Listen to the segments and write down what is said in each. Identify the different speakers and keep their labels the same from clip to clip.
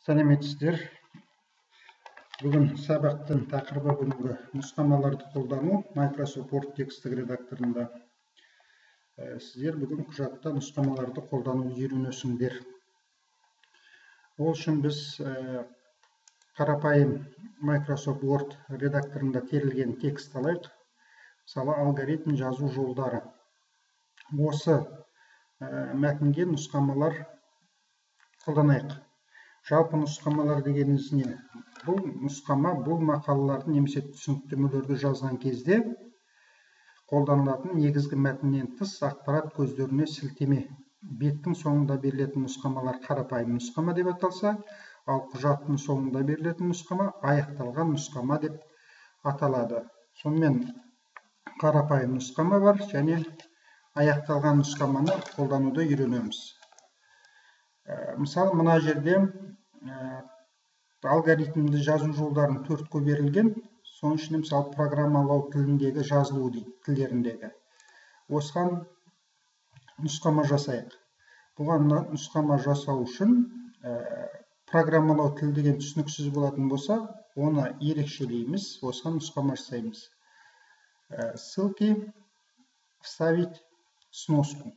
Speaker 1: Сәлеметсіздер. Бүгін сабақтың тақырыбы бүгінгі нұсқамаларды қолдану Microsoft Word текстік редакторында. Сіздер бүгін құжатта нұсқамаларды қолдануды үйренесіңдер. Ол үшін біз қарапайым Microsoft Word редакторында терілген текст алайық. Мысалы, алгоритм жазу жолдары. Осы мәтінге нұсқамалар қолданайық. Жалпы нұсқамалар дегеніміз не? Бұл нұсқама бұл мақалаларды немесе түсініктемелерді жазған кезде қолданылатын негізгі мәтіннен тыс ақпарат көздеріне сілтеме. Беттің соңында берілетін нұсқамалар қарапайым нұсқама деп аталса, ал құжаттың соңында берілетін нұсқама аяқталған нұсқама деп аталады. Сонымен қарапайым нұсқама бар және аяқталған нұсқаманы қолдануды үйренеміз. Мысалы, мына жерде алгоритмді жазу жолдарын 4-ке берілген. Соның ішінде мысалы программалау тіліндегі жазылу дейді, тілдеріндегі. Осыған нұсқама жасайық. Бұған нұсқама жасау үшін программалау тілі деген түсініксіз болатын болса, оны ерекшелейміз, осыған нұсқама жасаймыз. Ссылки вставить сноску.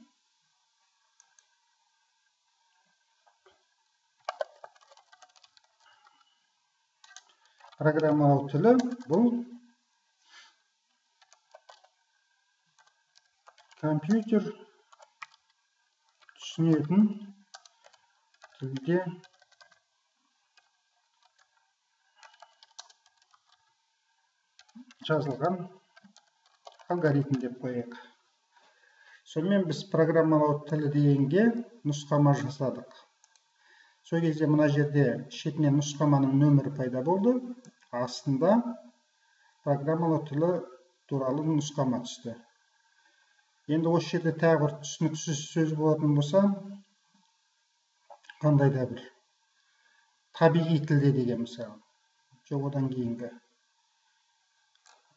Speaker 1: Программалау тілі бұл компьютер түсінетін тілде жазылған алгоритм деп қояйық. Сонымен біз программалау тілі дегенге нұсқама жасадық. Сол кезде мына жерде шетінен нұсқаманың нөмірі пайда болды. Астында программалау тілі туралы нұсқама түсті. Енді осы жерде тағы бір түсініксіз сөз болатын болса, қандай да бір табиғи тілде деген мысалы. Жоқ, одан кейінгі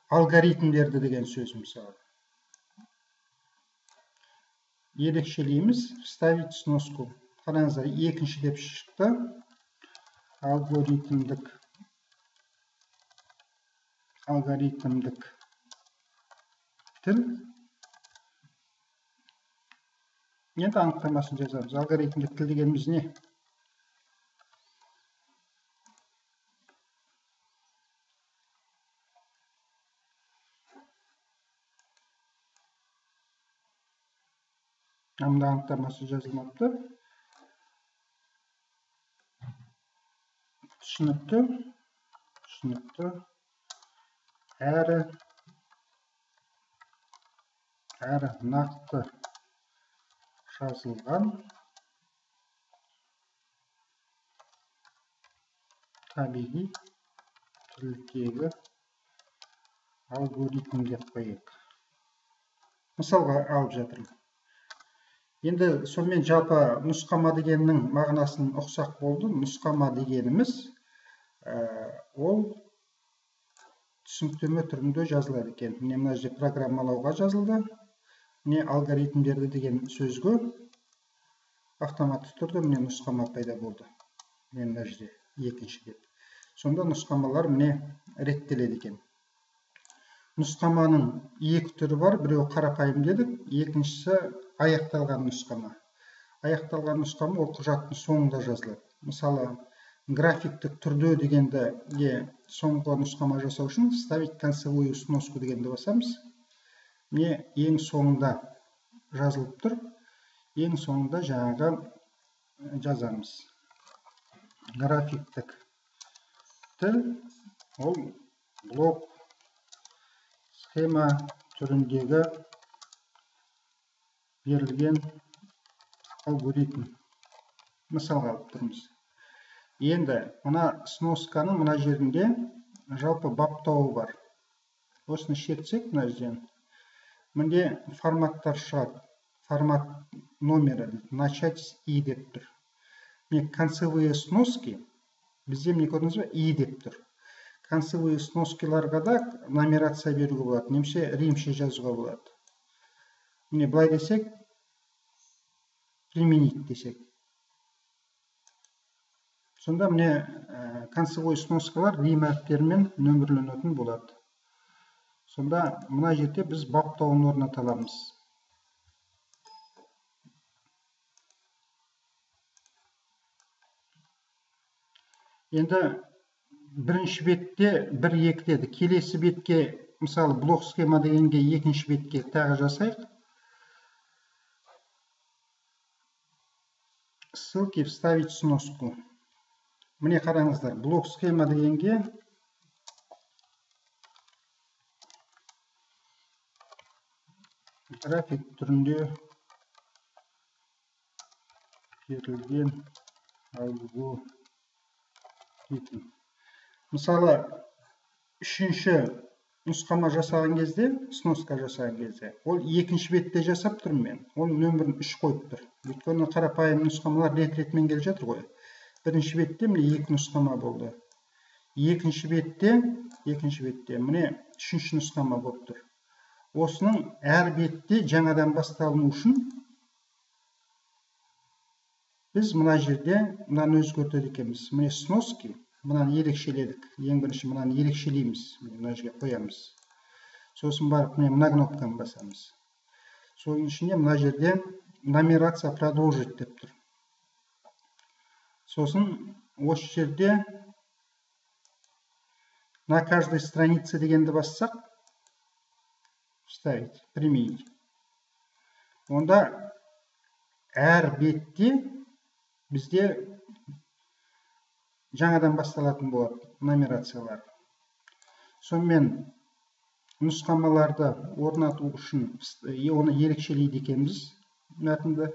Speaker 1: алгоритмдерді деген сөз мысалы. Ерекшелейміз, вставить сноску. Қараңыздар, екінші деп шықты. Алгоритмдік тіл. Енді анықтамасын жазамыз. Алгоритмдік тіл дегеніміз не? Амда анықтамасы жазылмапты. Түсінікті әрі нақты жазылған табиғи тілдегі алгоритм деп қояйық. Мысалға алып жатырмын. Енді сонымен жалпы нұсқама дегеннің мағынасын ұқсақ болды. Нұсқама дегеніміз ол түсініктеме түрінде жазылады екен. Мына жерде программалауға жазылды. Міне алгоритмдерді деген сөзге автоматты түрде міне нұсқама пайда болды. Мына жерде екінші деп. Сонда нұсқамалар міне реттеледі екен. Нұсқаманың екі түрі бар. Біреу қарапайым дедік, екіншісі аяқталған нұсқама. Аяқталған нұсқама ол құжаттың соңында жазылады. Мысалы, графиктік түрде дегенде соңғы нұсқама жасау үшін вставить концевую сноску дегенді басамыз. Міне ең соңында жазылып тұр. Ең соңында жаңағы жазамыз. Графиктік тіл ол блок схема түріндегі берілген алгоритм. Мысалға алып тұрмыз. Енді мына сносканың мына жерінде жалпы баптауы бар. Осыны шертсек мына жерден. Мінде форматтар шығады. Формат номері начать с и деп тұр. Концевые сноски бізде не көрдіңіз бе? И деп тұр. Концевые сноскиларға да нумерация беруге болады, немесе римше жазуға болады. Міне былай десек, применить десек. Сонда міне концевой сноскалар рим әріптерімен нөмірленетін болады. Сонда мына жерде біз баптауын орната аламыз. Енді бірінші бетте 1-2 деді. Келесі бетке, мысалы, блок схема дегенге екінші бетке тағы жасайық. Ссылки вставить сноску. Міне қараңыздар, блок схема дегенге график түрінде берілген алгоритм. Мысалы, үшінші нұсқама жасаған кезде, сноска жасаған кезде, ол екінші бетте жасап тұрмын мен. Ол нөмірін 3 қойып тұр. Өйткені қарапайым нұсқамалар рет-ретмен келіп жатыр ғой. Бірінші бетте міне 2 нұсқама болды. Екінші бетте міне 3-ші нұсқама болып тұр. Осының әр бетте жаңадан басталыну үшін біз мына жерде мынаны өзгертеді екенбіз. Міне сноски, мынаны ерекшеледік. Ең бірінші мынаны ерекшелейміз. Мына жерге қоямыз. Сосын барып мына кнопканы басамыз. Соның ішінде мына жерде нумерация продолжить деп тұр. Сосын осы жерде на каждой странице дегенді бассақ, вставить, применить. Онда әр бетте бізде жаңадан басталатын болады нумерациялар. Сонымен нұсқамаларды орнату үшін оны ерекшелейді екенбіз мәтінді,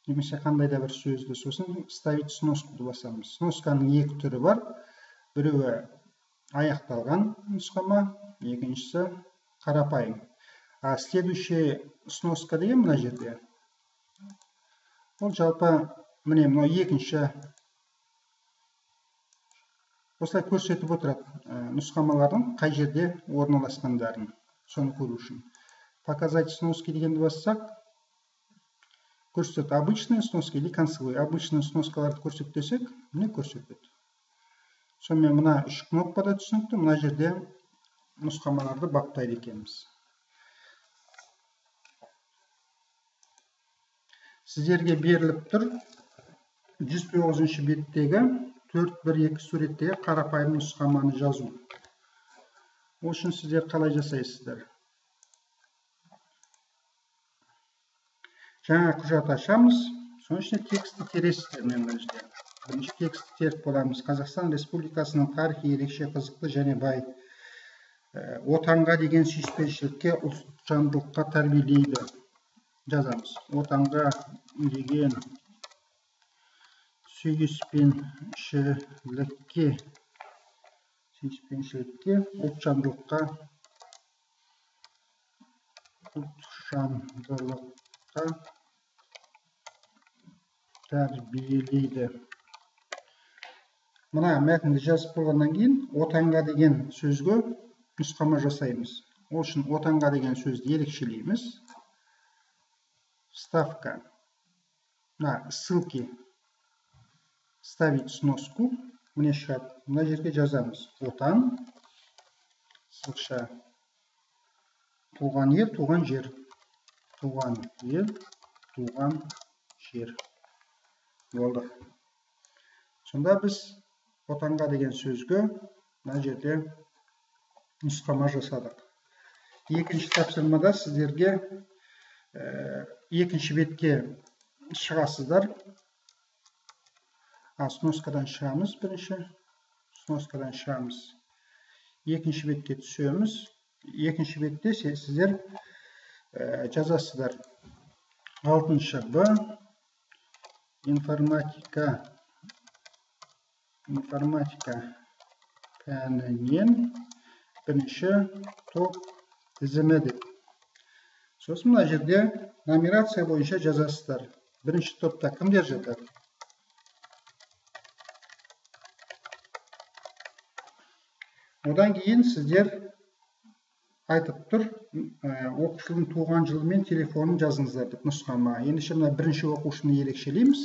Speaker 1: немесе қандай да бір сөзді. Сосын вставить сноскуды басамыз. Сносканың 2 түрі бар. Біреуі аяқталған нұсқама, екіншісі қарапайым. А следующая сноска деген мына жерде. Ол жалпы міне мынау екінші. Осылай көрсетіп отырады нұсқамалардың қай жерде орналасқандарын, соны көру үшін. Показать сноски дегенді бассақ, көрсетеді обычные сноски или концевой. Обычные сноскаларды көрсет десек, міне көрсетеді. Сонымен мына 3 кнопкада түсінікті, мына жерде нұсқамаларды баптайды екенбіз. Сіздерге беріліп тұр 109-ші беттегі 4.1.2 суреттегі қарапайым нұсқаманы жазу. Ол үшін сіздер қалай жасайсыздар? Жаңа құжат ашамыз, соның ішіне тексті тересіздер мен біріншіден. Бірінші тексті теріп боламыз. Қазақстан Республикасының тарихи ерекше қызықты және бай. Отанға деген сүйіспеншілікке, ұлтжандылыққа тәрбиелейді. Жазамыз. Отанға деген сүйіспеншілікке, ұлтжандылыққа тәрбиелейді. Мына мәтінді жазып болғаннан кейін отанға деген сөзге нұсқама жасаймыз. Ол үшін отанға деген сөзді ерекшелейміз. Вставка на ссылки ставить сноску. Міне шығады. Мына жерге жазамыз. Отан, сызықша, туған ел, туған жер. Туған ел, туған жер. Болды. Сонда біз отанға деген сөзге мына жерде нұсқама жасадық. Екінші тапсырмада сіздерге екінші бетке шығасыздар. Сноскадан шығамыз бірінші. Сноскадан шығамыз. Екінші бетке түсеміз. Екінші бетте сіздер жазасыздар. 6-шы Б. Информатика пәнінен бірінші топ тізімі деп. Сосын мына жерде нумерация бойынша жазасыздар. Бірінші топта кімдер жатады? Одан кейін сіздер айтып тұр, оқушының туған жылы мен телефонын жазыңыздар деп нұсқама. Ендеше мына бірінші оқушыны ерекшелейміз.